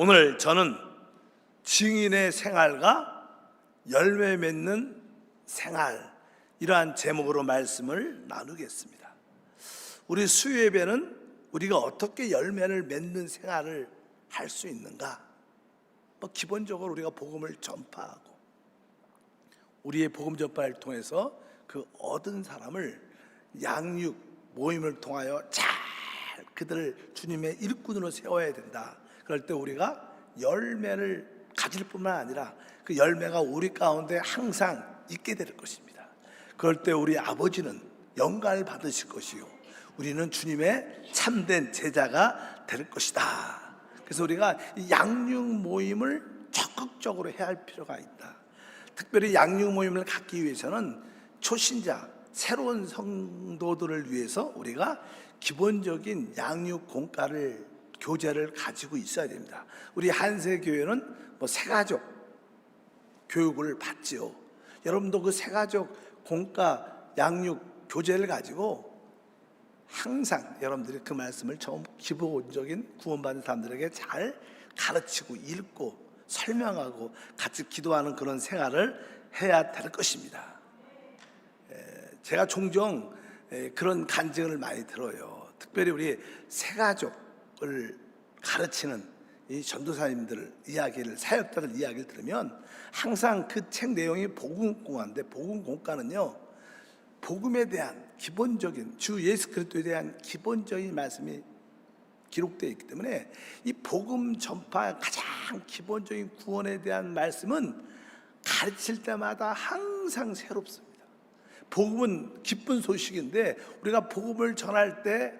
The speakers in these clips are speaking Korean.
오늘 저는 증인의 생활과 열매 맺는 생활, 이러한 제목으로 말씀을 나누겠습니다. 우리 수요예배는 우리가 어떻게 열매를 맺는 생활을 할 수 있는가? 기본적으로 우리가 복음을 전파하고 우리의 복음 전파를 통해서 그 얻은 사람을 양육 모임을 통하여 잘 그들을 주님의 일꾼으로 세워야 된다. 그럴 때 우리가 열매를 가질 뿐만 아니라 그 열매가 우리 가운데 항상 있게 될 것입니다. 그럴 때 우리 아버지는 영광을 받으실 것이요, 우리는 주님의 참된 제자가 될 것이다. 그래서 우리가 이 양육 모임을 적극적으로 해야 할 필요가 있다. 특별히 양육 모임을 갖기 위해서는 초신자, 새로운 성도들을 위해서 우리가 기본적인 양육 공과를 교재를 가지고 있어야 됩니다. 우리 한세교회는 새가족 교육을 받지요. 여러분도 그 새가족 공과 양육 교재를 가지고 항상 여러분들이 그 말씀을 처음 기본적인 구원받은 사람들에게 잘 가르치고 읽고 설명하고 같이 기도하는 그런 생활을 해야 될 것입니다. 제가 종종 그런 간증을 많이 들어요. 특별히 우리 새가족을 가르치는 이 전도사님들 이야기를, 사역자들 이야기를 들으면 항상 그 책 내용이 복음공과인데, 복음공과는요, 복음에 대한 기본적인, 주 예수 그리스도에 대한 기본적인 말씀이 기록되어 있기 때문에 이 복음 전파 가장 기본적인 구원에 대한 말씀은 가르칠 때마다 항상 새롭습니다. 복음은 기쁜 소식인데 우리가 복음을 전할 때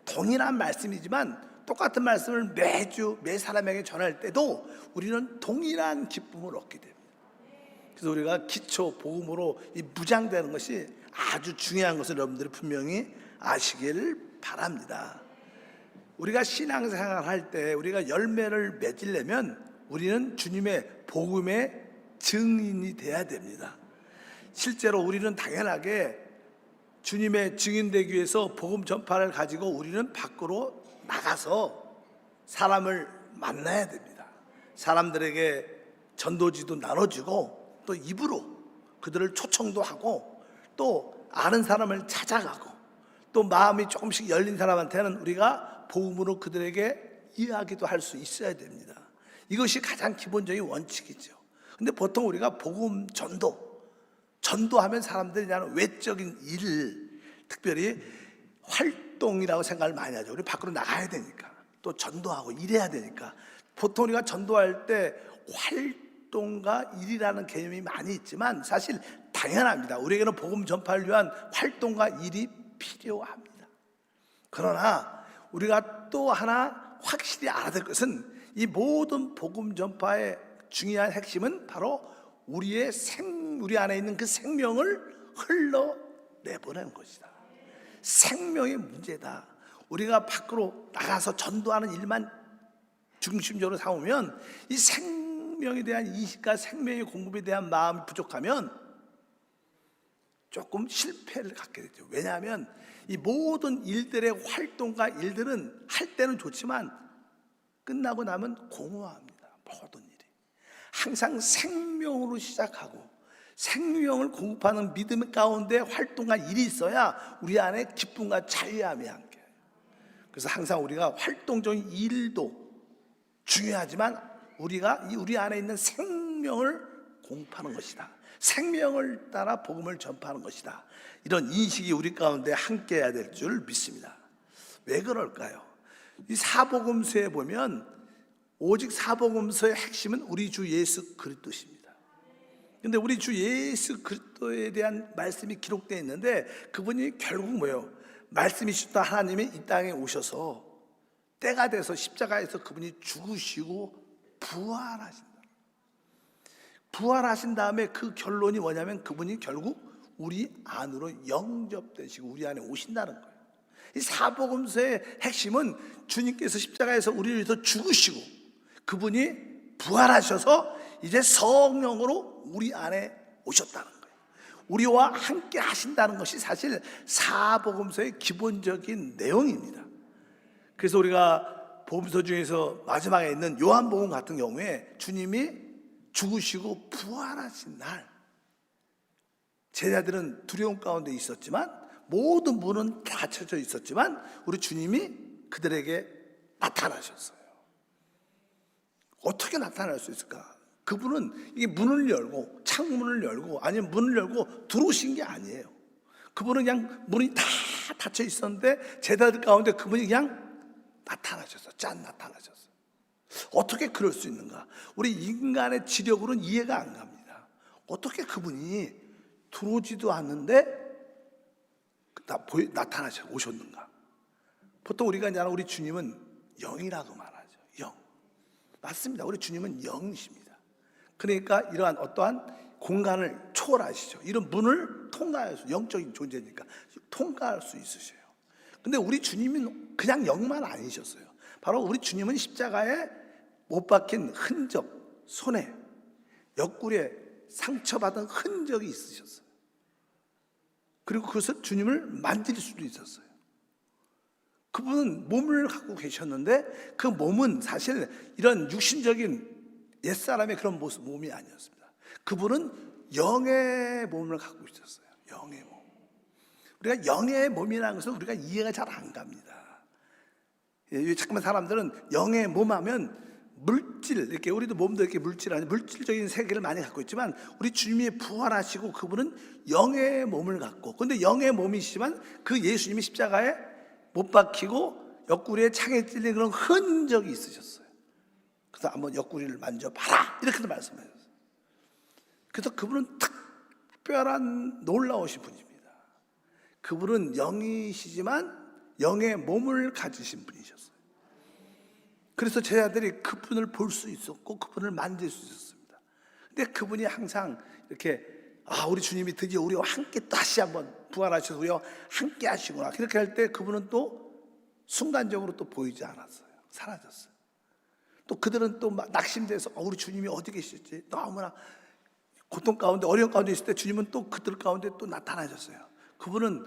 동일한 말씀이지만 똑같은 말씀을 매주 매 사람에게 전할 때도 우리는 동일한 기쁨을 얻게 됩니다. 그래서 우리가 기초 복음으로 이 무장되는 것이 아주 중요한 것을 여러분들이 분명히 아시기를 바랍니다. 우리가 신앙생활 할 때 우리가 열매를 맺으려면 우리는 주님의 복음의 증인이 돼야 됩니다. 실제로 우리는 당연하게 주님의 증인되기 위해서 복음 전파를 가지고 우리는 밖으로 나가서 사람을 만나야 됩니다. 사람들에게 전도지도 나눠주고 또 입으로 그들을 초청도 하고 또 아는 사람을 찾아가고 또 마음이 조금씩 열린 사람한테는 우리가 복음으로 그들에게 이야기도 할 수 있어야 됩니다. 이것이 가장 기본적인 원칙이죠. 근데 보통 우리가 복음 전도하면 사람들이 나는 외적인 일, 특별히 활동이라고 생각을 많이 하죠. 우리 밖으로 나가야 되니까, 또 전도하고 일해야 되니까. 보통 우리가 전도할 때 활동과 일이라는 개념이 많이 있지만 사실 당연합니다. 우리에게는 복음 전파를 위한 활동과 일이 필요합니다. 그러나 우리가 또 하나 확실히 알아야 될 것은 이 모든 복음 전파의 중요한 핵심은 바로 우리 안에 있는 그 생명을 흘러내보내는 것이다. 생명의 문제다. 우리가 밖으로 나가서 전도하는 일만 중심적으로 삼으면 이 생명에 대한 인식과 생명의 공급에 대한 마음이 부족하면 조금 실패를 갖게 되죠. 왜냐하면 이 모든 일들의 활동과 일들은 할 때는 좋지만 끝나고 나면 공허합니다. 모든 일이 항상 생명으로 시작하고 생명을 공급하는 믿음 가운데 활동과 일이 있어야 우리 안에 기쁨과 자유함이 함께. 그래서 항상 우리가 활동적인 일도 중요하지만 우리가 우리 안에 있는 생명을 공급하는 것이다. 생명을 따라 복음을 전파하는 것이다. 이런 인식이 우리 가운데 함께 해야 될 줄 믿습니다. 왜 그럴까요? 이 사복음서에 보면 오직 사복음서의 핵심은 우리 주 예수 그리스도십니다. 근데 우리 주 예수 그리스도에 대한 말씀이 기록되어 있는데 그분이 결국 뭐예요? 말씀이시다 하나님이 이 땅에 오셔서 때가 돼서 십자가에서 그분이 죽으시고 부활하신다. 부활하신 다음에 그 결론이 뭐냐면 그분이 결국 우리 안으로 영접되시고 우리 안에 오신다는 거예요. 이 사복음서의 핵심은 주님께서 십자가에서 우리를 위해서 죽으시고 그분이 부활하셔서 이제 성령으로 우리 안에 오셨다는 거예요. 우리와 함께 하신다는 것이 사실 사복음서의 기본적인 내용입니다. 그래서 우리가 복음서 중에서 마지막에 있는 요한복음 같은 경우에 주님이 죽으시고 부활하신 날, 제자들은 두려움 가운데 있었지만, 모든 문은 닫혀져 있었지만 우리 주님이 그들에게 나타나셨어요. 어떻게 나타날 수 있을까? 그분은 이게 문을 열고 창문을 열고 아니면 문을 열고 들어오신 게 아니에요. 그분은 그냥 문이 다 닫혀 있었는데 제자들 가운데 그분이 그냥 나타나셨어요. 짠, 나타나셨어요. 어떻게 그럴 수 있는가? 우리 인간의 지력으로는 이해가 안 갑니다. 어떻게 그분이 들어오지도 않는데 나타나셔 오셨는가? 보통 우리가 이제 우리 주님은 영이라고 말하죠. 영. 맞습니다. 우리 주님은 영이십니다. 그러니까 이러한 어떠한 공간을 초월하시죠. 이런 문을 통과해서, 영적인 존재니까 통과할 수 있으셔요. 근데 우리 주님은 그냥 영만 아니셨어요. 바로 우리 주님은 십자가에 못 박힌 흔적, 손에 옆구리에 상처받은 흔적이 있으셨어요. 그리고 그것을 주님을 만질 수도 있었어요. 그분은 몸을 갖고 계셨는데 그 몸은 사실 이런 육신적인 옛사람의 그런 모습, 몸이 아니었습니다. 그분은 영의 몸을 갖고 있었어요. 영의 몸. 우리가 영의 몸이라는 것은 우리가 이해가 잘 안 갑니다. 잠깐만 사람들은 영의 몸 하면 물질, 이렇게 우리도 몸도 이렇게 물질적인 세계를 많이 갖고 있지만 우리 주님이 부활하시고 그분은 영의 몸을 갖고, 근데 영의 몸이시지만 그 예수님이 십자가에 못 박히고 옆구리에 창에 찔린 그런 흔적이 있으셨어요. 그래서 한번 옆구리를 만져봐라 이렇게도 말씀하셨어요. 그래서 그분은 특별한 놀라우신 분입니다. 그분은 영이시지만 영의 몸을 가지신 분이셨어요. 그래서 제자들이 그분을 볼 수 있었고 그분을 만질 수 있었습니다. 근데 그분이 항상 이렇게 우리 주님이 드디어 우리와 함께 다시 한번 부활하셔서 우리와 함께 하시구나, 그렇게 할 때 그분은 또 순간적으로 또 보이지 않았어요. 사라졌어요. 또 그들은 또 낙심돼서 우리 주님이 어디 계실지 너무나 고통 가운데 어려움 가운데 있을 때 주님은 또 그들 가운데 또 나타나셨어요. 그분은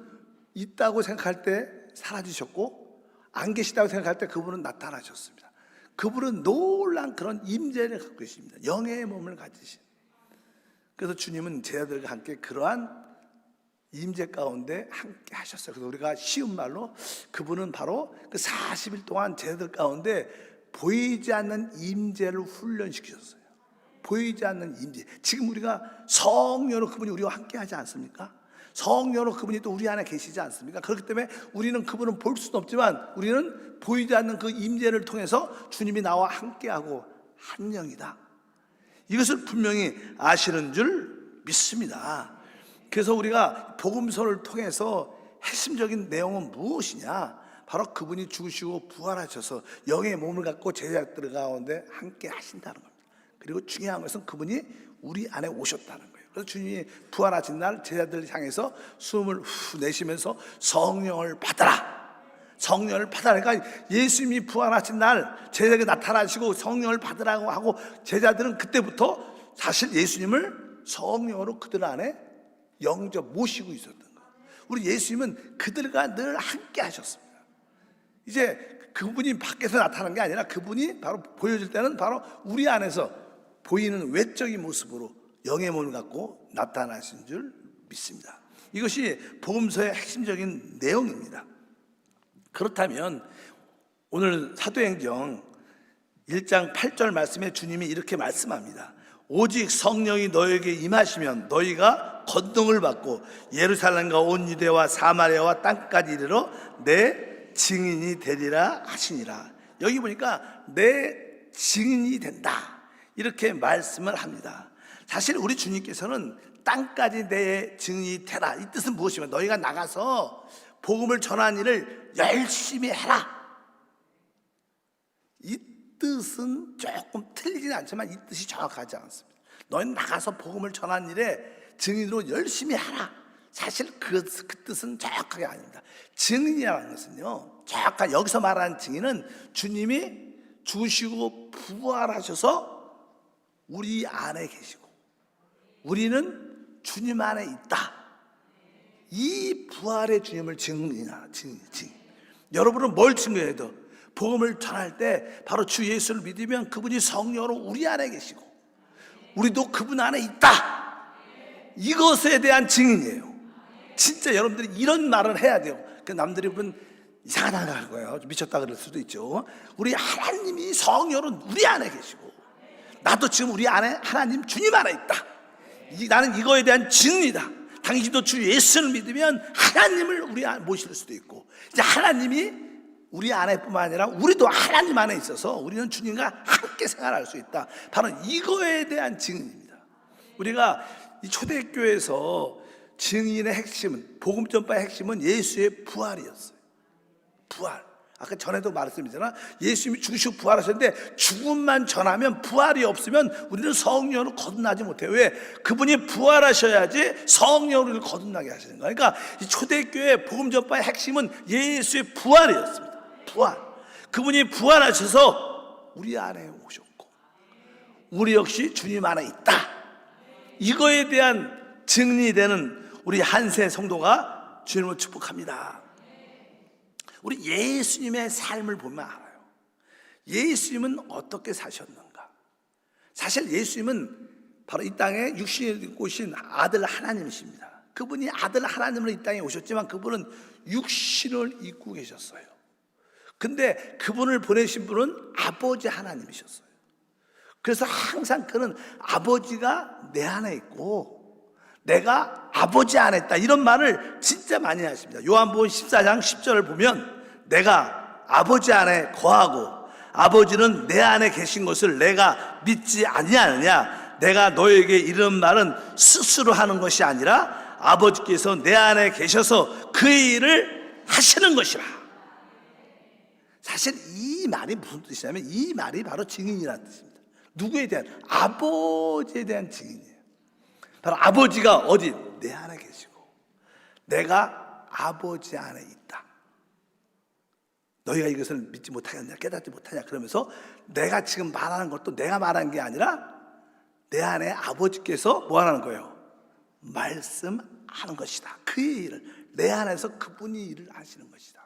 있다고 생각할 때 사라지셨고 안 계시다고 생각할 때 그분은 나타나셨습니다. 그분은 놀란 그런 임재를 갖고 계십니다. 영의 몸을 가지신. 그래서 주님은 제자들과 함께 그러한 임재 가운데 함께 하셨어요. 그래서 우리가 쉬운 말로 그분은 바로 그 40일 동안 제자들 가운데 보이지 않는 임재를 훈련시키셨어요. 보이지 않는 임재. 지금 우리가 성령으로 그분이 우리와 함께 하지 않습니까? 성령으로 그분이 또 우리 안에 계시지 않습니까? 그렇기 때문에 우리는 그분은 볼 수는 없지만 우리는 보이지 않는 그 임재를 통해서 주님이 나와 함께하고 한 영이다, 이것을 분명히 아시는 줄 믿습니다. 그래서 우리가 복음서를 통해서 핵심적인 내용은 무엇이냐? 바로 그분이 죽으시고 부활하셔서 영의 몸을 갖고 제자들 가운데 함께 하신다는 겁니다. 그리고 중요한 것은 그분이 우리 안에 오셨다는 거예요. 그래서 주님이 부활하신 날 제자들 향해서 숨을 후 내쉬면서 성령을 받아라, 성령을 받아라. 그러니까 예수님이 부활하신 날 제자에게 나타나시고 성령을 받으라고 하고 제자들은 그때부터 사실 예수님을 성령으로 그들 안에 영접 모시고 있었던 거예요. 우리 예수님은 그들과 늘 함께 하셨습니다. 이제 그분이 밖에서 나타나는 게 아니라 그분이 바로 보여질 때는 바로 우리 안에서 보이는 외적인 모습으로 영의 몸을 갖고 나타나신 줄 믿습니다. 이것이 복음서의 핵심적인 내용입니다. 그렇다면 오늘 사도행전 1장 8절 말씀에 주님이 이렇게 말씀합니다. 오직 성령이 너에게 임하시면 너희가 권능을 받고 예루살렘과 온 유대와 사마리아와 땅까지 이르러 내 증인이 되리라 하시니라. 여기 보니까 내 증인이 된다, 이렇게 말씀을 합니다. 사실 우리 주님께서는 땅까지 내 증인이 되라, 이 뜻은 무엇이면 너희가 나가서 복음을 전하는 일을 열심히 해라, 이 뜻은 조금 틀리진 않지만 이 뜻이 정확하지 않습니다. 너희는 나가서 복음을 전하는 일에 증인으로 열심히 하라, 사실 그 뜻은 정확하게 아닙니다. 증인이라는 것은요, 정확하게 여기서 말하는 증인은 주님이 죽으시고 부활하셔서 우리 안에 계시고 우리는 주님 안에 있다, 이 부활의 주님을 증인. 여러분은 뭘 증거해야 돼? 복음을 전할 때 바로 주 예수를 믿으면 그분이 성령으로 우리 안에 계시고 우리도 그분 안에 있다. 이것에 대한 증인이에요. 진짜 여러분들이 이런 말을 해야 돼요. 그 남들이 보면 이상하다 할 거예요. 미쳤다 그럴 수도 있죠. 우리 하나님이 성령은 우리 안에 계시고 나도 지금 우리 안에 하나님 주님 안에 있다. 나는 이거에 대한 증인이다. 당신도 주 예수를 믿으면 하나님을 우리 안에 모실 수도 있고 이제 하나님이 우리 안에뿐만 아니라 우리도 하나님 안에 있어서 우리는 주님과 함께 생활할 수 있다. 바로 이거에 대한 증인입니다. 우리가 이 초대교회에서 증인의 핵심은, 복음 전파의 핵심은 예수의 부활이었어요. 부활. 아까 전에도 말씀드렸잖아. 예수님이 죽으시고 부활하셨는데 죽음만 전하면, 부활이 없으면 우리는 성령으로 거듭나지 못해요. 왜? 그분이 부활하셔야지 성령으로 거듭나게 하시는 거예요. 그러니까 이 초대교회 복음 전파의 핵심은 예수의 부활이었습니다. 부활. 그분이 부활하셔서 우리 안에 오셨고 우리 역시 주님 안에 있다. 이거에 대한 증인이 되는 우리 한세 성도가 주님을 축복합니다. 우리 예수님의 삶을 보면 알아요. 예수님은 어떻게 사셨는가? 사실 예수님은 바로 이 땅에 육신을 입고 오신 아들 하나님이십니다. 그분이 아들 하나님으로 이 땅에 오셨지만 그분은 육신을 입고 계셨어요. 근데 그분을 보내신 분은 아버지 하나님이셨어요. 그래서 항상 그는 아버지가 내 안에 있고 내가 아버지 안에 있다, 이런 말을 진짜 많이 하십니다. 요한복음 14장 10절을 보면 내가 아버지 안에 거하고 아버지는 내 안에 계신 것을 내가 믿지 아니하느냐. 내가 너에게 이런 말은 스스로 하는 것이 아니라 아버지께서 내 안에 계셔서 그의 일을 하시는 것이라. 사실 이 말이 무슨 뜻이냐면 이 말이 바로 증인이라는 뜻입니다. 누구에 대한? 아버지에 대한 증인이에요. 바로 아버지가 어디? 내 안에 계시고 내가 아버지 안에 있다. 너희가 이것을 믿지 못하겠냐, 깨닫지 못하냐, 그러면서 내가 지금 말하는 것도 내가 말하는 게 아니라 내 안에 아버지께서 뭐 하는 거예요? 말씀하는 것이다. 그의 일을, 내 안에서 그분이 일을 하시는 것이다.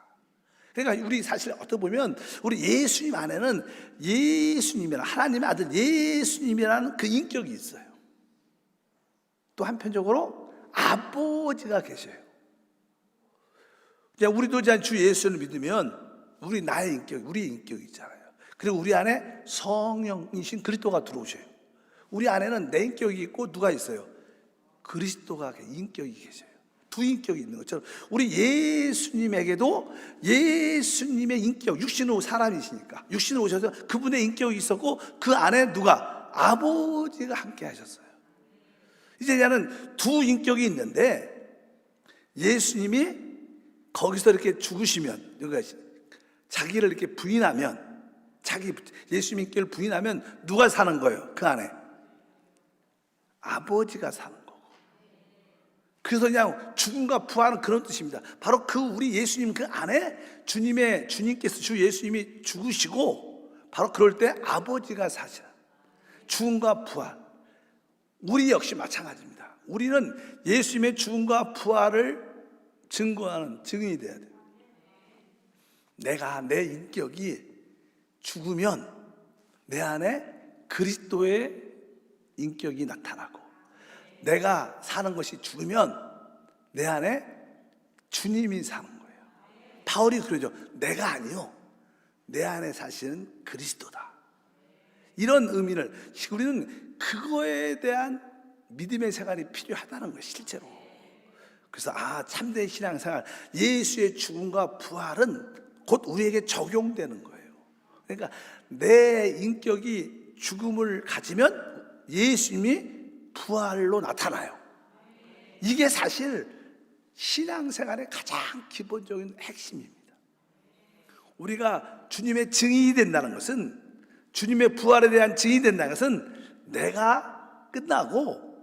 그러니까 우리 사실 어떻게 보면 우리 예수님 안에는 예수님이라는, 하나님의 아들 예수님이라는 그 인격이 있어요. 또 한편적으로 아버지가 계셔요. 우리도 이제 주 예수를 믿으면 우리 나의 인격, 우리 인격이 있잖아요. 그리고 우리 안에 성령이신 그리스도가 들어오셔요. 우리 안에는 내 인격이 있고 누가 있어요? 그리스도가 인격이 계셔요. 두 인격이 있는 것처럼 우리 예수님에게도 예수님의 인격, 육신으로 사람이시니까 육신으로 오셔서 그분의 인격이 있었고 그 안에 누가? 아버지가 함께 하셨어요. 이제 나는 두 인격이 있는데 예수님이 거기서 이렇게 죽으시면, 자기를 이렇게 부인하면, 예수님 인격을 부인하면 누가 사는 거예요? 그 안에 아버지가 사는 거고. 그래서 그냥 죽음과 부활은 그런 뜻입니다. 바로 그 우리 예수님 그 안에 주님께서, 주 예수님이 죽으시고 바로 그럴 때 아버지가 사시라. 죽음과 부활, 우리 역시 마찬가지입니다. 우리는 예수님의 죽음과 부활을 증거하는 증인이 돼야 돼요. 내 인격이 죽으면 내 안에 그리스도의 인격이 나타나고, 내가 사는 것이 죽으면 내 안에 주님이 사는 거예요. 바울이 그러죠. 내가 아니요, 내 안에 사시는 그리스도다. 이런 의미를, 우리는 그거에 대한 믿음의 생활이 필요하다는 거예요, 실제로. 그래서 참된 신앙생활, 예수의 죽음과 부활은 곧 우리에게 적용되는 거예요. 그러니까 내 인격이 죽음을 가지면 예수님이 부활로 나타나요. 이게 사실 신앙생활의 가장 기본적인 핵심입니다. 우리가 주님의 증인이 된다는 것은, 주님의 부활에 대한 증인이 된다는 것은 내가 끝나고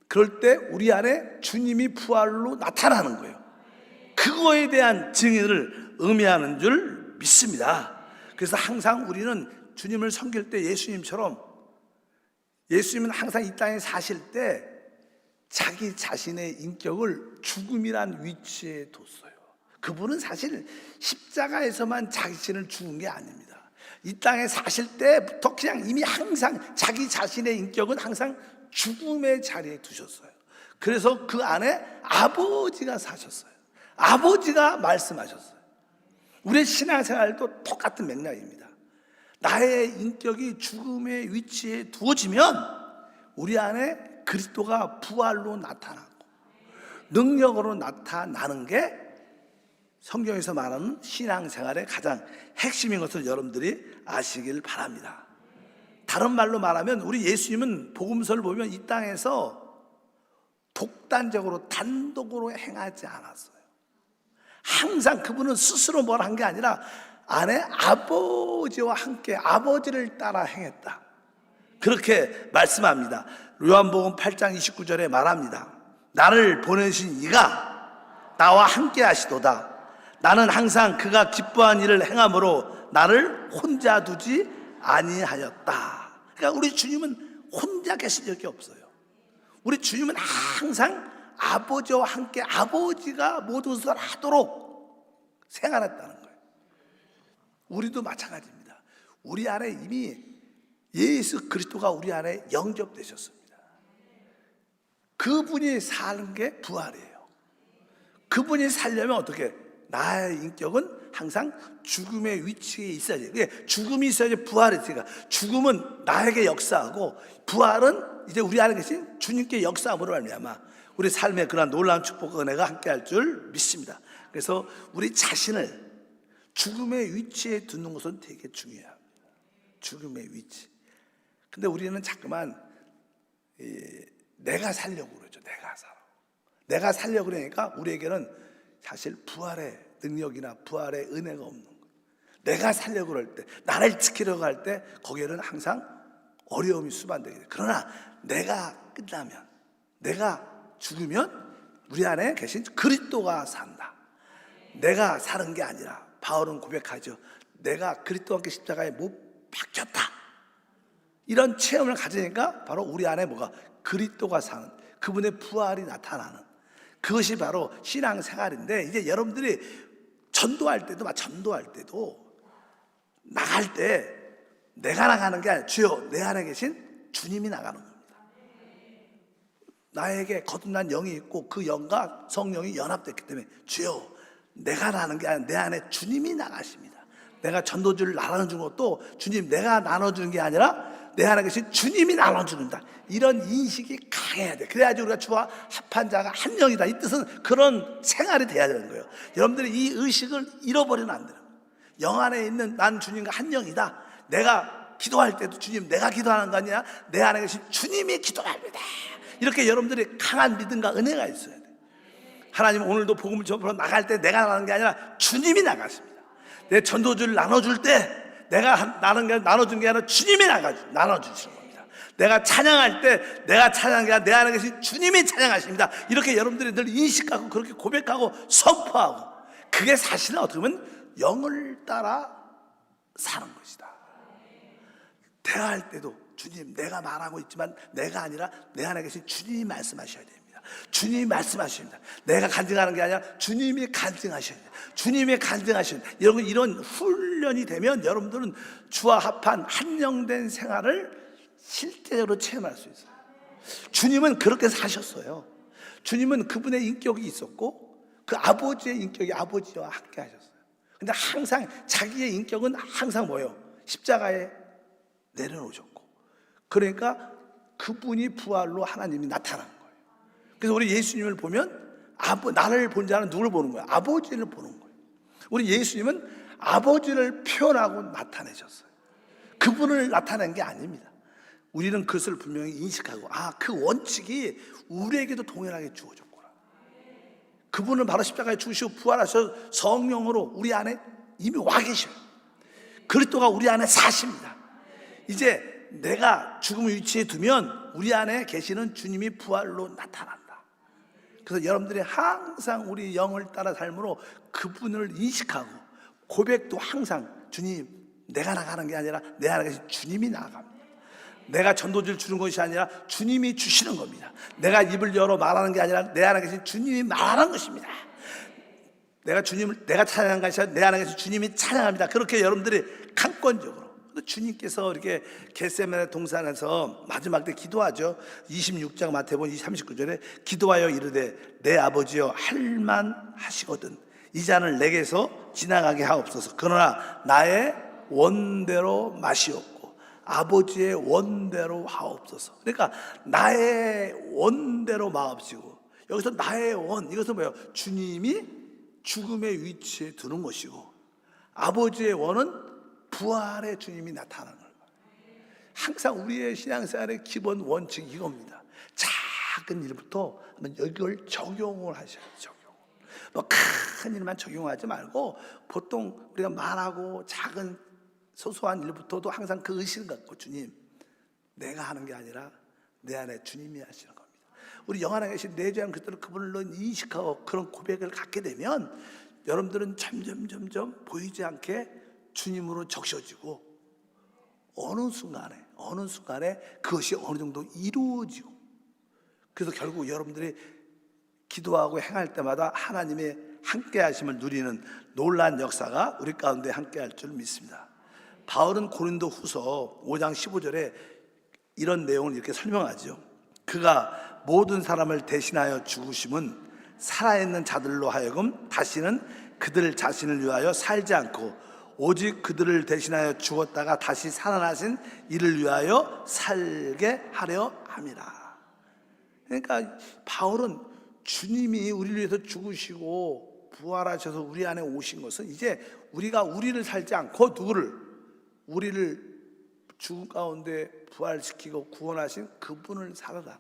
그럴 때 우리 안에 주님이 부활로 나타나는 거예요. 그거에 대한 증인을 의미하는 줄 믿습니다. 그래서 항상 우리는 주님을 섬길 때 예수님은 항상 이 땅에 사실 때 자기 자신의 인격을 죽음이란 위치에 뒀어요. 그분은 사실 십자가에서만 자신을 죽은 게 아닙니다. 이 땅에 사실 때부터 그냥 이미 항상 자기 자신의 인격은 항상 죽음의 자리에 두셨어요. 그래서 그 안에 아버지가 사셨어요. 아버지가 말씀하셨어요. 우리의 신앙생활도 똑같은 맥락입니다. 나의 인격이 죽음의 위치에 두어지면 우리 안에 그리스도가 부활로 나타나고 능력으로 나타나는 게 성경에서 말하는 신앙생활의 가장 핵심인 것을 여러분들이 아시길 바랍니다. 다른 말로 말하면 우리 예수님은 복음서를 보면 이 땅에서 독단적으로 단독으로 행하지 않았어요. 항상 그분은 스스로 뭘 한 게 아니라 안에 아버지와 함께 아버지를 따라 행했다. 그렇게 말씀합니다. 요한복음 8장 29절에 말합니다. 나를 보내신 이가 나와 함께 하시도다. 나는 항상 그가 기뻐한 일을 행함으로 나를 혼자 두지 아니하였다. 그러니까 우리 주님은 혼자 계신 적이 없어요. 우리 주님은 항상 아버지와 함께 아버지가 모든 것을 하도록 생활했다는 거예요. 우리도 마찬가지입니다. 우리 안에 이미 예수 그리스도가 우리 안에 영접되셨습니다. 그분이 사는 게 부활이에요. 그분이 살려면 어떻게? 나의 인격은 항상 죽음의 위치에 있어야지. 죽음이 있어야지 부활이 있으니까 죽음은 나에게 역사하고 부활은 이제 우리 안에 계신 주님께 역사함으로 말미암아 우리 삶의 그런 놀라운 축복과 은혜가 함께할 줄 믿습니다. 그래서 우리 자신을 죽음의 위치에 두는 것은 되게 중요합니다. 죽음의 위치. 근데 우리는 자꾸만 내가 살려고 그러죠. 내가 살려고 그러니까 우리에게는 사실 부활의 능력이나 부활의 은혜가 없는 거예요. 내가 살려고 그럴 때, 나를 지키려고 할 때 거기에는 항상 어려움이 수반되게 돼요. 그러나 내가 끝나면, 내가 죽으면 우리 안에 계신 그리스도가 산다. 내가 사는 게 아니라 바울은 고백하죠. 내가 그리스도와 함께 십자가에 못 박혔다. 이런 체험을 가지니까 바로 우리 안에 뭐가 그리스도가 사는 그분의 부활이 나타나는 그것이 바로 신앙생활인데, 이제 여러분들이 전도할 때도 나갈 때 내가 나가는 게 아니라 주여 내 안에 계신 주님이 나가는 겁니다. 나에게 거듭난 영이 있고 그 영과 성령이 연합됐기 때문에 주여 내가 나가는 게 아니라 내 안에 주님이 나가십니다. 내가 전도주를 나눠주는 것도 주님 내가 나눠주는 게 아니라 내 안에 계신 주님이 나눠주는다. 이런 인식이 강해야 돼. 그래야지 우리가 주와 합한 자가 한 영이다. 이 뜻은 그런 생활이 돼야 되는 거예요. 여러분들이 이 의식을 잃어버리면 안 돼요. 영 안에 있는 난 주님과 한 영이다. 내가 기도할 때도 주님 내가 기도하는 거 아니야. 내 안에 계신 주님이 기도합니다. 이렇게 여러분들이 강한 믿음과 은혜가 있어야 돼. 하나님은 오늘도 복음을 전하러 나갈 때 내가 나가는 게 아니라 주님이 나가십니다. 내 전도주를 나눠줄 때 내가 나눠준 게 아니라 주님이 나눠주시는 겁니다. 내가 찬양할 때 내가 찬양한 게 아니라 내 안에 계신 주님이 찬양하십니다. 이렇게 여러분들이 늘 인식하고 그렇게 고백하고 선포하고, 그게 사실은 어떻게 보면 영을 따라 사는 것이다. 대화할 때도 주님 내가 말하고 있지만 내가 아니라 내 안에 계신 주님이 말씀하셔야 됩니다. 주님이 말씀하십니다. 내가 간증하는 게 아니라 주님이 간증하셔야 돼요. 주님이 간증하셔야 돼요. 여러분 이런 훈련이 되면 여러분들은 주와 합한 한영된 생활을 실제로 체험할 수 있어요. 주님은 그렇게 사셨어요. 주님은 그분의 인격이 있었고 그 아버지의 인격이 아버지와 함께 하셨어요. 근데 항상 자기의 인격은 항상 뭐예요? 십자가에 내려놓으셨고, 그러니까 그분이 부활로 하나님이 나타난 거예요. 그래서 우리 예수님을 보면 나를 본 자는 누굴 보는 거예요? 아버지를 보는 거예요. 우리 예수님은 아버지를 표현하고 나타내셨어요. 그분을 나타낸 게 아닙니다. 우리는 그것을 분명히 인식하고 그 원칙이 우리에게도 동일하게 주어졌구나. 그분은 바로 십자가에 죽으시고 부활하셔서 성령으로 우리 안에 이미 와 계셔요. 그리스도가 우리 안에 사십니다. 이제 내가 죽음의 위치에 두면 우리 안에 계시는 주님이 부활로 나타난다. 그래서 여러분들이 항상 우리 영을 따라 삶으로 그분을 인식하고 고백도 항상 주님 내가 나가는 게 아니라 내 안에 계신 주님이 나아갑니다. 내가 전도지를 주는 것이 아니라 주님이 주시는 겁니다. 내가 입을 열어 말하는 게 아니라 내 안에 계신 주님이 말하는 것입니다. 내가 찬양한 것이 아니라 내 안에 계신 주님이 찬양합니다. 그렇게 여러분들이 강권적으로. 주님께서 이렇게 겟세마네 동산에서 마지막 때 기도하죠. 26장 마태복음 39절에 기도하여 이르되 내 아버지여 할만 하시거든 이 잔을 내게서 지나가게 하옵소서. 그러나 나의 원대로 마시옵고 아버지의 원대로 하옵소서. 그러니까 나의 원대로 마옵시고, 여기서 나의 원, 이것은 뭐예요? 주님이 죽음의 위치에 두는 것이고, 아버지의 원은 부활의 주님이 나타나는 거예요. 항상 우리의 신앙생활의 기본 원칙이 이겁니다. 작은 일부터 이걸 적용을 하셔야 돼요. 적용. 뭐 큰 일만 적용하지 말고 보통 우리가 말하고 작은 소소한 일부터도 항상 그 의식을 갖고, 주님, 내가 하는 게 아니라 내 안에 주님이 하시는 겁니다. 우리 영 안에 계신 내주한 그대로 그분을 인식하고 그런 고백을 갖게 되면 여러분들은 점점 보이지 않게 주님으로 적셔지고, 어느 순간에 그것이 어느 정도 이루어지고, 그래서 결국 여러분들이 기도하고 행할 때마다 하나님의 함께 하심을 누리는 놀라운 역사가 우리 가운데 함께 할 줄 믿습니다. 바울은 고린도 후서 5장 15절에 이런 내용을 이렇게 설명하죠. 그가 모든 사람을 대신하여 죽으심은 살아있는 자들로 하여금 다시는 그들 자신을 위하여 살지 않고 오직 그들을 대신하여 죽었다가 다시 살아나신 이를 위하여 살게 하려 함이라. 그러니까 바울은 주님이 우리를 위해서 죽으시고 부활하셔서 우리 안에 오신 것은 이제 우리를 살지 않고 우리를 죽음 가운데 부활시키고 구원하신 그분을 살아라.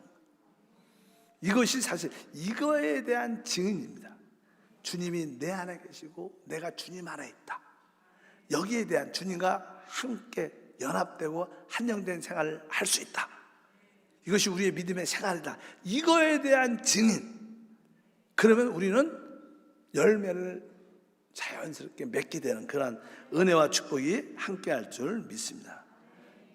이것이 사실 이거에 대한 증인입니다. 주님이 내 안에 계시고 내가 주님 안에 있다. 여기에 대한, 주님과 함께 연합되고 한영된 생활을 할 수 있다. 이것이 우리의 믿음의 생활이다. 이거에 대한 증인. 그러면 우리는 열매를 자연스럽게 맺게 되는 그런 은혜와 축복이 함께 할 줄 믿습니다.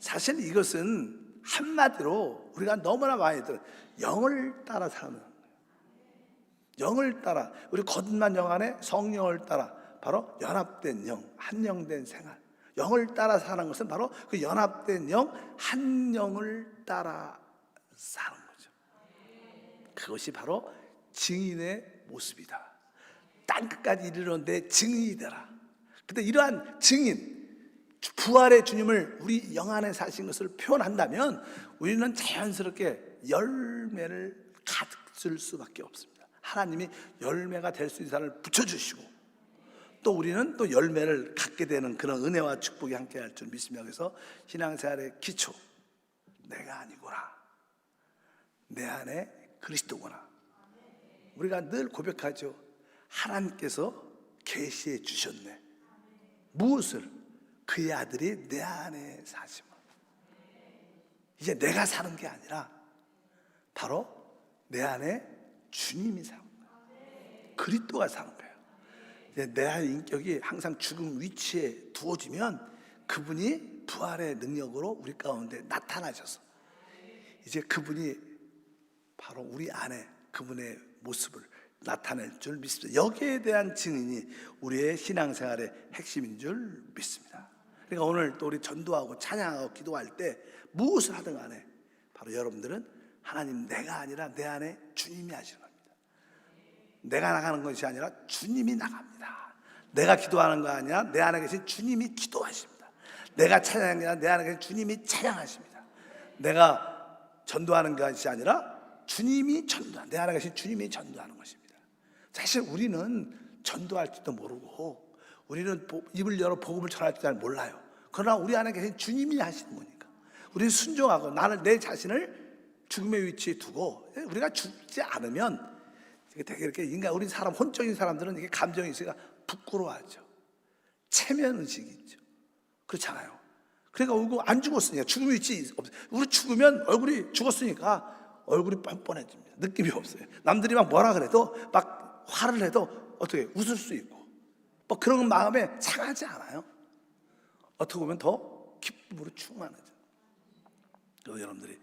사실 이것은 한마디로 우리가 너무나 많이 들어요. 영을 따라 사는 거예요. 영을 따라, 우리 거듭난 영 안에 성령을 따라, 바로 연합된 영, 한영된 생활. 영을 따라 사는 것은 바로 그 연합된 영, 한 영을 따라 사는 거죠. 그것이 바로 증인의 모습이다. 땅끝까지 이르렀는데 증인이 되라. 근데 이러한 증인, 부활의 주님을 우리 영 안에 사신 것을 표현한다면 우리는 자연스럽게 열매를 가질 수밖에 없습니다. 하나님이 열매가 될 수 있는 사람을 붙여주시고, 또 우리는 또 열매를 갖게 되는 그런 은혜와 축복이 함께 할 줄 믿습니다. 그래서 신앙생활의 기초, 내가 아니구나, 내 안에 그리스도구나. 우리가 늘 고백하죠. 하나님께서 계시해 주셨네. 무엇을? 그의 아들이 내 안에 사심을. 이제 내가 사는 게 아니라 바로 내 안에 주님이 사는 거예요. 그리스도가 사는 거예요. 내 안의 인격이 항상 죽음 위치에 두어지면 그분이 부활의 능력으로 우리 가운데 나타나셔서 이제 그분이 바로 우리 안에 그분의 모습을 나타낼 줄 믿습니다. 여기에 대한 증인이 우리의 신앙생활의 핵심인 줄 믿습니다. 그러니까 오늘 또 우리 전도하고 찬양하고 기도할 때 무엇을 하든 간에 바로 여러분들은 하나님, 내가 아니라 내 안에 주님이 하시는 겁니다. 내가 나가는 것이 아니라 주님이 나갑니다. 내가 기도하는 거 아니라 내 안에 계신 주님이 기도하십니다. 내가 찬양하는 게 아니라 내 안에 계신 주님이 찬양하십니다. 내가 전도하는 것이 아니라 주님이 전도하는, 내 안에 계신 주님이 전도하는 것입니다. 사실 우리는 전도할지도 모르고 우리는 입을 열어 복음을 전할지 잘 몰라요. 그러나 우리 안에 계신 주님이 하시는 거니까 우리는 순종하고, 나는 내 자신을 죽음의 위치에 두고, 우리가 죽지 않으면 되게 이렇게 우리 사람, 혼적인 사람들은 이게 감정이 있으니까 부끄러워하죠. 체면 의식이 있죠. 그렇잖아요. 그러니까 안 죽었으니까, 죽음의 위치 없어요. 우리 죽으면 얼굴이 죽었으니까 얼굴이 뻔뻔해집니다. 느낌이 없어요. 남들이 막 뭐라 그래도, 막 화를 내도 어떻게 웃을 수 있고, 뭐 그런 마음에 상하지 않아요. 어떻게 보면 더 기쁨으로 충만하죠. 그래서 여러분들이,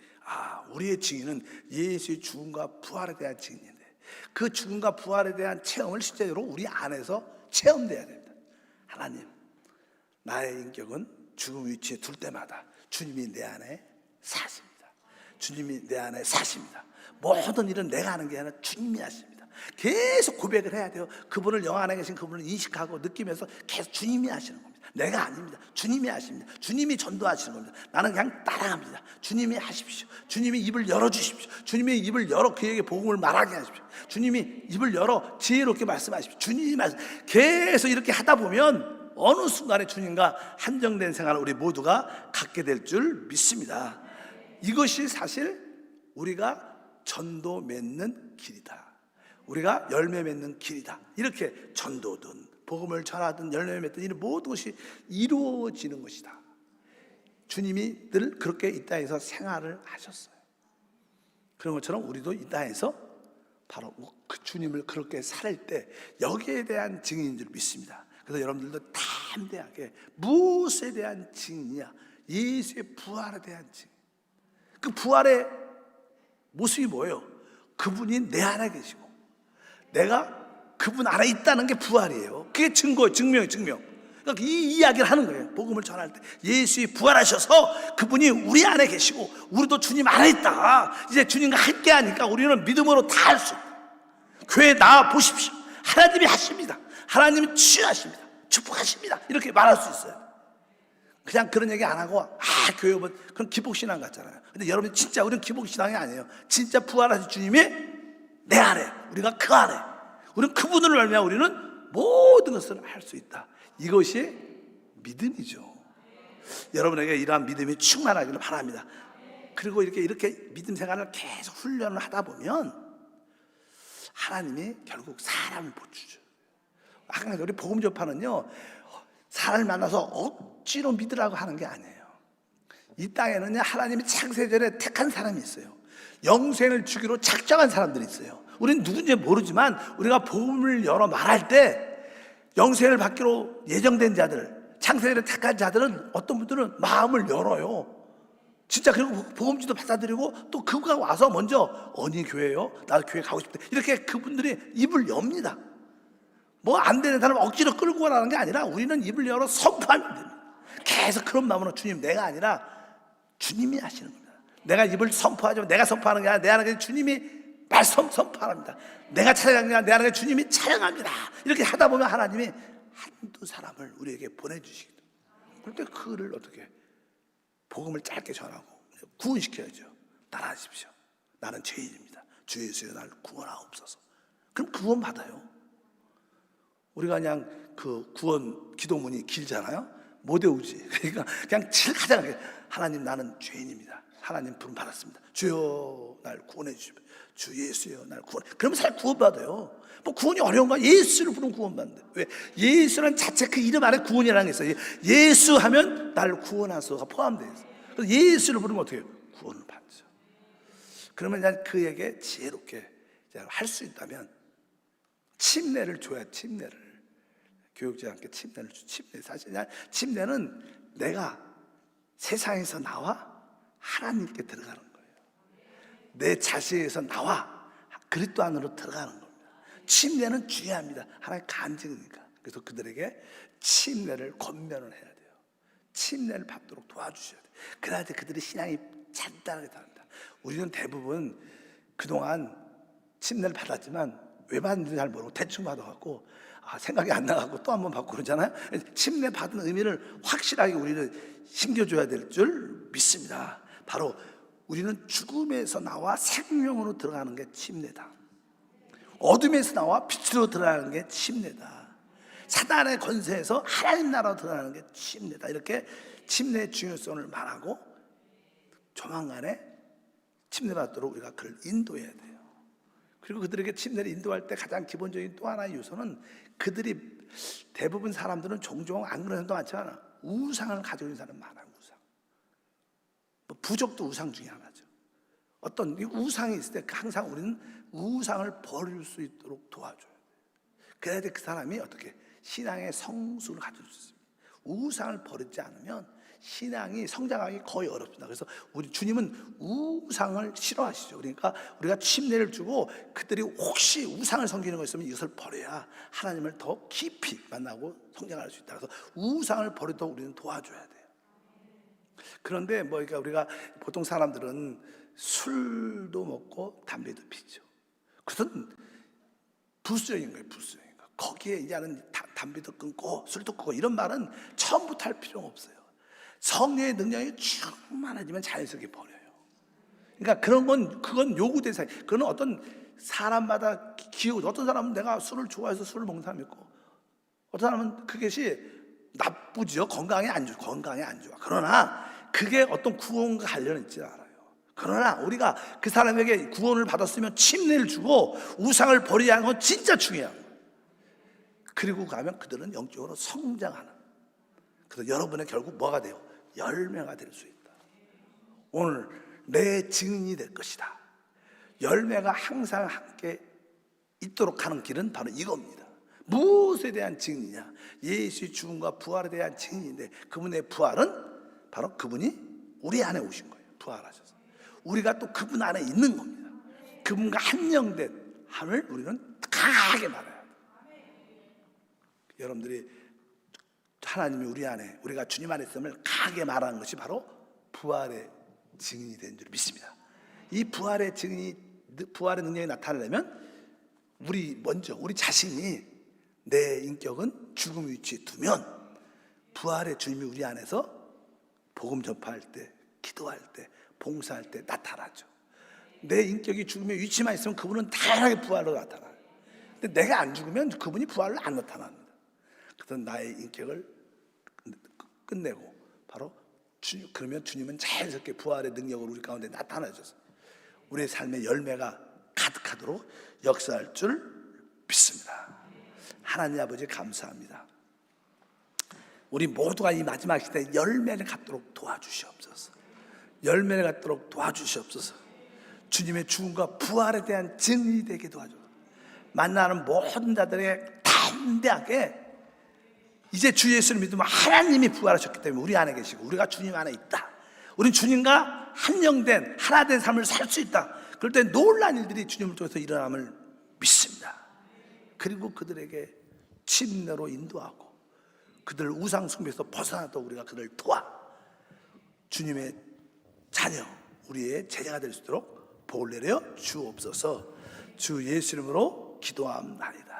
우리의 증인은 예수의 죽음과 부활에 대한 증인인데, 그 죽음과 부활에 대한 체험을 실제로 우리 안에서 체험돼야 됩니다. 하나님, 나의 인격은 죽음 위치에 둘 때마다 주님이 내 안에 사십니다. 주님이 내 안에 사십니다. 모든 일은 내가 하는 게 아니라 주님이 하십니다. 계속 고백을 해야 돼요. 그분을 영 안에 계신 그분을 인식하고 느끼면서 계속 주님이 하시는 겁니다. 내가 아닙니다. 주님이 하십니다. 주님이 전도하시는 겁니다. 나는 그냥 따라갑니다. 주님이 하십시오. 주님이 입을 열어주십시오. 주님이 입을 열어 그에게 복음을 말하게 하십시오. 주님이 입을 열어 지혜롭게 말씀하십시오. 주님이 말씀. 계속 이렇게 하다 보면 어느 순간에 주님과 한정된 생활을 우리 모두가 갖게 될 줄 믿습니다. 이것이 사실 우리가 전도 맺는 길이다. 우리가 열매 맺는 길이다. 이렇게 전도든 복음을 전하든 열매 맺든 이런 모든 것이 이루어지는 것이다. 주님이 늘 그렇게 이 땅에서 생활을 하셨어요. 그런 것처럼 우리도 이 땅에서 바로 그 주님을 그렇게 살 때 여기에 대한 증인인 줄 믿습니다. 그래서 여러분들도 담대하게 무엇에 대한 증인이야? 예수의 부활에 대한 증인. 그 부활의 모습이 뭐예요? 그분이 내 안에 계시고 내가 그분 안에 있다는 게 부활이에요. 그게 증거예요. 증명. 그러니까 이 이야기를 하는 거예요. 복음을 전할 때 예수의 부활하셔서 그분이 우리 안에 계시고 우리도 주님 안에 있다. 이제 주님과 함께 하니까 우리는 믿음으로 다 할 수 있다. 교회 나와 보십시오. 하나님이 하십니다. 하나님이 치유하십니다. 축복하십니다. 이렇게 말할 수 있어요. 그냥 그런 얘기 안 하고 교회 오면 그건 기복신앙 같잖아요. 근데 여러분 진짜 우리는 기복신앙이 아니에요. 진짜 부활하신 주님이 내 안에, 우리가 그 안에, 우리는 그분을 말미암아 우리는 모든 것을 할 수 있다. 이것이 믿음이죠. 여러분에게 이러한 믿음이 충만하기를 바랍니다. 그리고 이렇게 믿음 생활을 계속 훈련을 하다 보면 하나님이 결국 사람을 보여주죠. 아까 우리 복음 전파는요, 사람을 만나서 억지로 믿으라고 하는 게 아니에요. 이 땅에는 하나님이 창세전에 택한 사람이 있어요. 영생을 주기로 작정한 사람들이 있어요. 우리는 누군지 모르지만 우리가 복음을 열어 말할 때 영생을 받기로 예정된 자들, 창세전에 택한 자들은 어떤 분들은 마음을 열어요. 진짜. 그리고 복음지도 받아들이고 또 그가 와서 먼저 언니 교회요? 나도 교회 가고 싶다. 이렇게 그분들이 입을 엽니다. 뭐 안 되는 사람 억지로 끌고 가라는 게 아니라 우리는 입을 열어 선포하면 됩니다. 계속 그런 마음으로 주님, 내가 아니라 주님이 하시는 겁니다. 내가 입을 선포하지만 내가 선포하는 게 아니라 내 안에 주님이 말씀 선포합니다. 내가 찬양하는 게 아니라 내 안에 주님이 찬양합니다. 이렇게 하다 보면 하나님이 한두 사람을 우리에게 보내주시기도. 그런데 그를 어떻게 복음을 짧게 전하고 구원시켜야죠. 따라하십시오. 나는 죄인입니다. 주 예수여 나를 구원하옵소서. 그럼 구원 받아요. 우리가 그냥 그 구원 기도문이 길잖아요. 못 외우지. 그러니까 그냥 가장 하나님 나는 죄인입니다. 하나님 부름 받았습니다. 주여 날 구원해 주십시오. 주 예수여 날 구원. 그러면 잘 구원받아요. 뭐 구원이 어려운가? 예수를 부르면 구원받는데. 왜? 예수는 자체 그 이름 안에 구원이라는 게 있어요. 예수 하면 날 구원하소가 포함되어 있어요. 그래서 예수를 부르면 어떻게 해요? 구원을 받죠. 그러면 그냥 그에게 지혜롭게 할 수 있다면 침례를 줘야. 침례를 교육자한테 침례를 줘. 침례. 사실 침례는 내가 세상에서 나와 하나님께 들어가는 거예요. 내 자신에서 나와 그리스도 안으로 들어가는 겁니다. 침례는 중요합니다. 하나님의 간증이니까. 그래서 그들에게 침례를 권면을 해야 돼요. 침례를 받도록 도와주셔야 돼요. 그래야지 그들의 신앙이 단단하게 다릅니다. 우리는 대부분 그동안 침례를 받았지만 왜 받는지 잘 모르고 대충 받아갖고 생각이 안 나갖고 또 한 번 받고 그러잖아요. 침례 받은 의미를 확실하게 우리는 심겨줘야 될 줄 믿습니다. 바로 우리는 죽음에서 나와 생명으로 들어가는 게 침례다. 어둠에서 나와 빛으로 들어가는 게 침례다. 사단의 권세에서 하나님 나라로 들어가는 게 침례다. 이렇게 침례의 중요성을 말하고 조만간에 침례 받도록 우리가 그를 인도해야 돼요. 그리고 그들에게 침례를 인도할 때 가장 기본적인 또 하나의 요소는 그들이 대부분 사람들은 종종 안 그런 사람도 많지만 우상을 가지고 있는 사람 많아요. 우상. 뭐 부족도 우상 중에 하나죠. 어떤 우상이 있을 때 항상 우리는 우상을 버릴 수 있도록 도와줘요. 그래야 그 사람이 어떻게 신앙의 성숙을 가질 수 있습니다. 우상을 버리지 않으면 신앙이 성장하기 거의 어렵습니다. 그래서 우리 주님은 우상을 싫어하시죠. 그러니까 우리가 침례를 주고 그들이 혹시 우상을 섬기는 거 있으면 이것을 버려야 하나님을 더 깊이 만나고 성장할 수 있다. 그래서 우상을 버리도록 우리는 도와줘야 돼요. 그런데 그러니까 우리가 보통 사람들은 술도 먹고 담배도 피죠. 그것은 부수적인 거예요. 부수적인 거. 거기에 이제는 담배도 끊고 술도 끊고 이런 말은 처음부터 할 필요가 없어요. 성령의 능력이 충만해지면 자연스럽게 버려요. 그러니까 그건 요구 대상. 그건 어떤 사람마다 기호. 어떤 사람은 내가 술을 좋아해서 술을 먹는 사람이 있고, 어떤 사람은 그것이 나쁘죠. 건강에 안 좋아. 그러나 그게 어떤 구원과 관련이 있지 않아요. 그러나 우리가 그 사람에게 구원을 받았으면 침례를 주고 우상을 버리지 않는 건 진짜 중요한 거예요. 그리고 가면 그들은 영적으로 성장하는. 그래서 여러분의 결국 뭐가 돼요? 열매가 될 수 있다. 오늘 내 증인이 될 것이다. 열매가 항상 함께 있도록 하는 길은 바로 이겁니다. 무엇에 대한 증인이냐? 예수의 죽음과 부활에 대한 증인인데, 그분의 부활은 바로 그분이 우리 안에 오신 거예요. 부활하셔서 우리가 또 그분 안에 있는 겁니다. 그분과 한영된 함을 우리는 강하게 말해야 돼요. 여러분들이 하나님이 우리 안에, 우리가 주님 안에 있음을 강하게 말하는 것이 바로 부활의 증인이 된 줄 믿습니다. 이 부활의 증인이, 부활의 능력이 나타나려면 우리 자신이, 내 인격은 죽음 위치에 두면 부활의 주님이 우리 안에서 복음 전파할 때, 기도할 때, 봉사할 때 나타나죠. 내 인격이 죽음의 위치만 있으면 그분은 다양하게 부활로 나타나요. 근데 내가 안 죽으면 그분이 부활로 안 나타납니다. 그래서 나의 인격을 끝내고 바로 그러면 주님은 자연스럽게 부활의 능력으로 우리 가운데 나타나셔서 우리의 삶의 열매가 가득하도록 역사할 줄 믿습니다. 하나님 아버지 감사합니다. 우리 모두가 이 마지막 시대에 열매를 갖도록 도와주시옵소서. 열매를 갖도록 도와주시옵소서. 주님의 죽음과 부활에 대한 증인이 되게 도와주옵소서. 만나는 모든 자들에게 담대하게 이제 주 예수를 믿으면 하나님이 부활하셨기 때문에 우리 안에 계시고 우리가 주님 안에 있다. 우린 주님과 한영된 하나 된 삶을 살 수 있다. 그럴 때 놀라운 일들이 주님을 통해서 일어남을 믿습니다. 그리고 그들에게 침례로 인도하고 그들 우상 숭배에서 벗어나도록 우리가 그들을 도와 주님의 자녀, 우리의 제자가 될 수 있도록 복을 내려 주옵소서. 주 예수 이름으로 기도합니다.